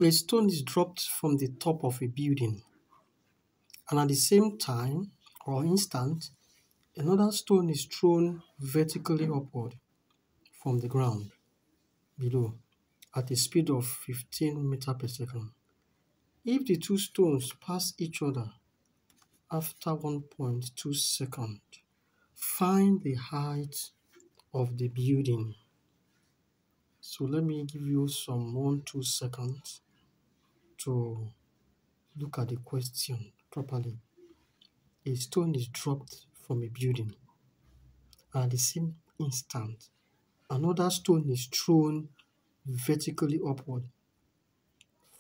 A stone is dropped from the top of a building, and at the same time or instant, another stone is thrown vertically upward from the ground below at a speed of 15 meters per second. If the two stones pass each other after 1.2 seconds, find the height of the building. So let me give you some 1-2 seconds to look at the question properly. A stone is dropped from a building. At the same instant, another stone is thrown vertically upward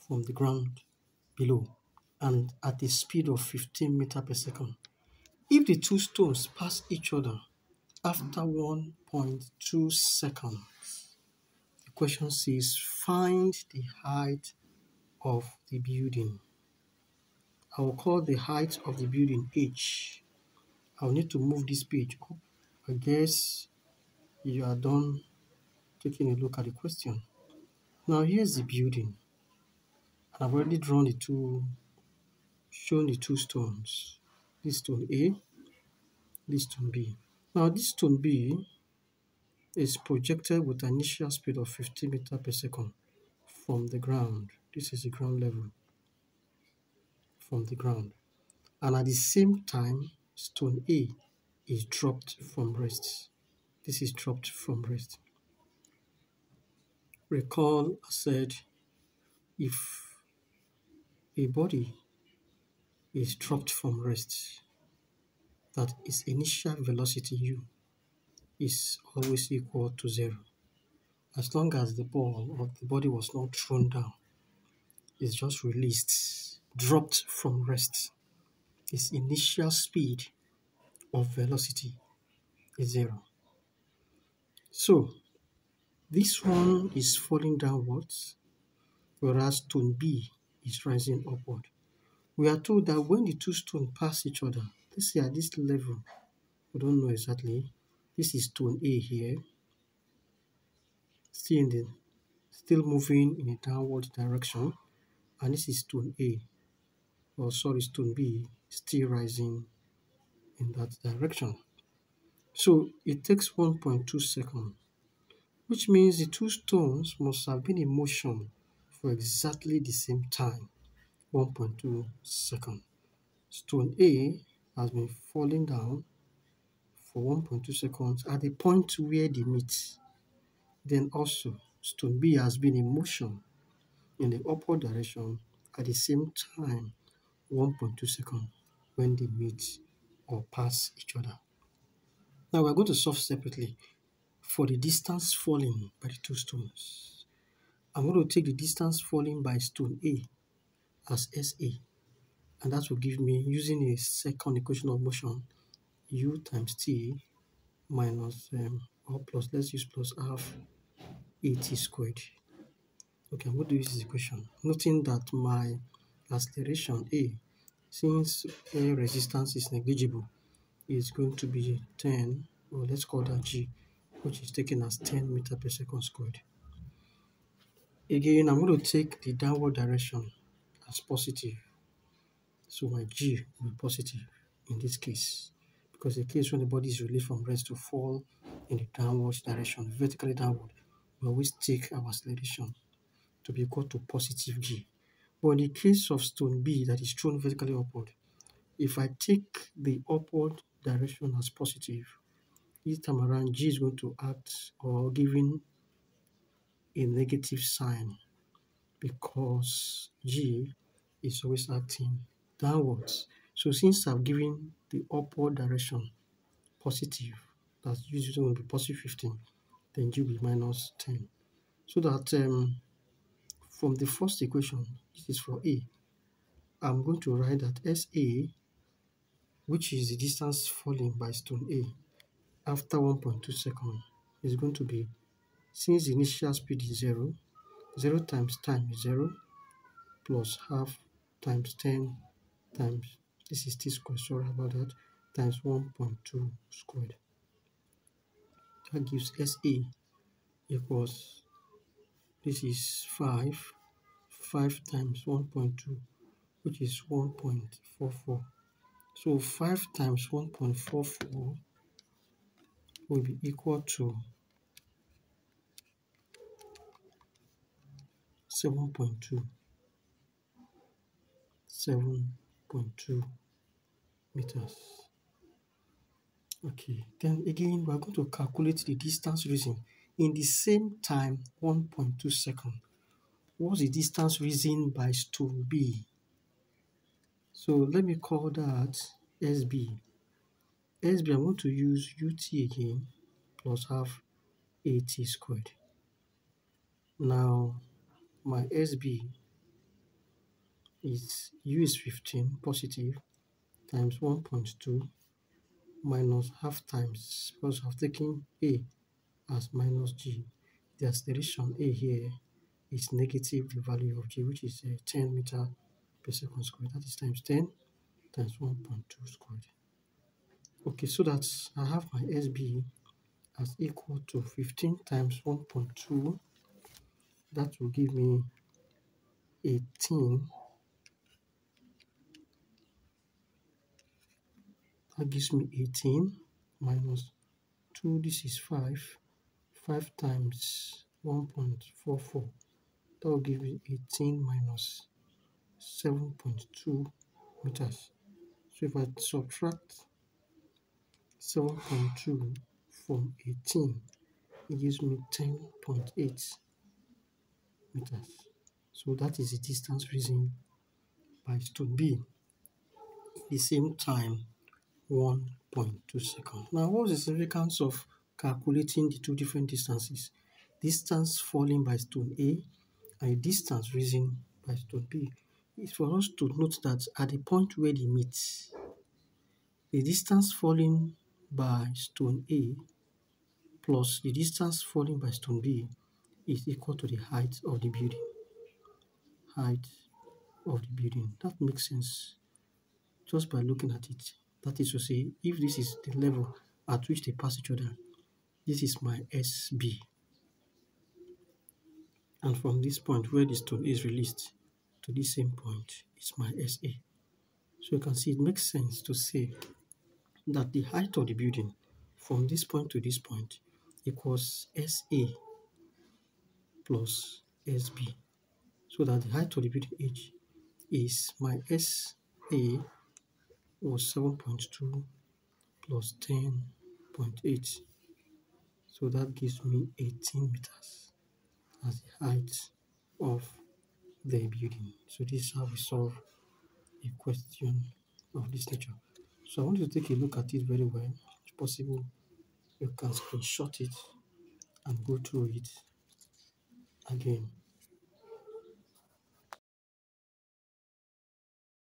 from the ground below and at a speed of 15 meters per second. If the two stones pass each other after 1.2 seconds, the question says find the height of the building. I will call the height of the building H. I'll need to move this page up. I guess you are done taking a look at the question. Now here's the building. I've already shown the two stones. This stone A, this stone B. Now this stone B is projected with an initial speed of 50 meters per second from the ground. This is the ground level from the ground. And at the same time, stone A is dropped from rest. This is dropped from rest. Recall I said if a body is dropped from rest, that its initial velocity u is always equal to 0. As long as the ball or the body was not thrown down, it's just released, dropped from rest. Its initial speed of velocity is 0. So this one is falling downwards, whereas stone B is rising upward. We are told that when the two stones pass each other, let's say at this level, we don't know exactly. This is stone A here, still moving in a downward direction, and this is stone stone B, still rising in that direction. So it takes 1.2 seconds, which means the two stones must have been in motion for exactly the same time, 1.2 seconds. Stone A has been falling down for 1.2 seconds at the point where they meet. Then also, stone B has been in motion in the upward direction at the same time, 1.2 seconds, when they meet or pass each other. Now we're going to solve separately for the distance falling by the two stones. I'm going to take the distance falling by stone A as SA, and that will give me, using a second equation of motion, u times t minus or plus, let's use plus half at squared. Okay, I'm going to use this equation, noting that my acceleration A, since air resistance is negligible, is going to be 10, or let's call that g, which is taken as 10 meters per second squared. Again, I'm going to take the downward direction as positive, so my g will be positive in this case, because the case when the body is released from rest to fall in the downward direction, vertically downward, we always take our acceleration to be equal to positive g. But in the case of stone B that is thrown vertically upward, if I take the upward direction as positive, this time around g is going to act or giving a negative sign, because g is always acting downwards. So since I've given the upward direction positive, that's usually going to be positive 15, then g will be minus 10. So that from the first equation, this is for A, I'm going to write that SA, which is the distance falling by stone A after 1.2 seconds, is going to be, since the initial speed is 0, 0 times time is 0, plus half times 10 times, this is t squared, sorry about that, times 1.2 squared. That gives SA equals, this is 5, 5 times 1.2, which is 1.44. So 5 times 1.44 will be equal to 7.2 meters. Okay, then again, we're going to calculate the distance reason in the same time, 1.2 seconds. What's the distance reason by stone B? So let me call that SB. SB, I'm going to use UT again plus half AT squared. Now, my SB is U is 15 positive times 1.2 minus half times, because I've taken A as minus G. The acceleration A here is negative the value of G, which is 10 meter per second squared. That is times 10 times 1.2 squared. Okay, so that I have my SB as equal to 15 times 1.2. That will give me 18. That gives me 18 minus 2. This is 5. 5 times 1.44. That will give me 18 minus 7.2 meters. So if I subtract 7.2 from 18, it gives me 10.8 meters. So that is the distance reason by stone B. The same time, 1.2 seconds. Now, what is the significance of calculating the two different distances? Distance falling by stone A and distance risen by stone B. It's for us to note that at the point where they meet, the distance falling by stone A plus the distance falling by stone B is equal to the height of the building. Height of the building. That makes sense just by looking at it. That is to say, if this is the level at which they pass each other, this is my SB. And from this point where the stone is released to this same point, it's my SA. So you can see it makes sense to say that the height of the building from this point to this point equals SA plus SB. So that the height of the building H is my SA was 7.2 plus 10.8. So that gives me 18 meters as the height of the building. So this is how we solve a question of this nature. So I want you to take a look at it very well. If possible, you can screenshot it and go through it again.